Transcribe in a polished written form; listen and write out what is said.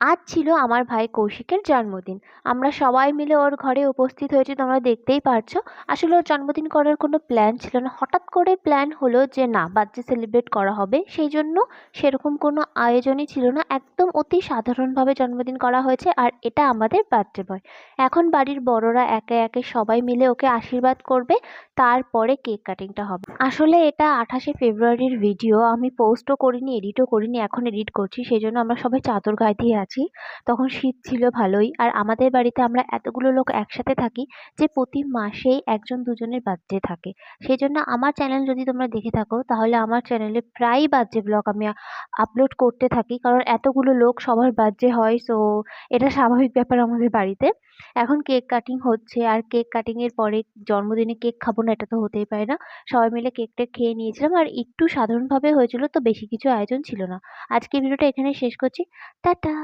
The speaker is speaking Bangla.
আজ ছিল আমার ভাই কৌশিকের জন্মদিন। আমরা সবাই মিলে ওর ঘরে উপস্থিত হয়েছি, তোমরা দেখতেই পারছো। আসলে ওর জন্মদিন করার কোনো প্ল্যান ছিল না, হঠাৎ করে প্ল্যান হলো যে না, বার্থডে সেলিব্রেট করা হবে। সেই জন্য সেরকম কোনো আয়োজনই ছিল না, একদম অতি সাধারণভাবে জন্মদিন করা হয়েছে। আর এটা আমাদের বার্থডে বয়। এখন বাড়ির বড়রা একে একে সবাই মিলে ওকে আশীর্বাদ করবে, তারপরে কেক কাটিংটা হবে। আসলে এটা 28শে ফেব্রুয়ারির ভিডিও, আমি পোস্টও করিনি, এডিটও করিনি, এখন এডিট করছি। সেই জন্য আমরা সবাই চাদর গায়ে দিয়ে আছি। তখন শীত ছিল ভালোই। আর আমাদের বাড়িতে আমরা এতগুলো লোক একসাথে থাকি যে প্রতি মাসেই একজন দুজনের বার্থডে থাকে। সেই জন্য আমার চ্যানেল যদি তোমরা দেখে থাকো, তাহলে আমার চ্যানেলে প্রায়ই বার্থডে ব্লগ আমি আপলোড করতে থাকি, কারণ এতগুলো লোক সবার বার্থডে হয়। সো এটা স্বাভাবিক ব্যাপার আমাদের বাড়িতে। এখন কেক কাটিং হচ্ছে, আর কেক কাটিং এর পরে জন্মদিনে কেক খাবো না এটা তো হতেই পারে না। সবাই মিলে কেকটা খেয়ে নিয়েছিলাম, আর একটু সাধারণভাবে হয়েছিল, তো বেশি কিছু আয়োজন ছিল না। আজকের ভিডিওটা এখানেই শেষ করছি। টাটা।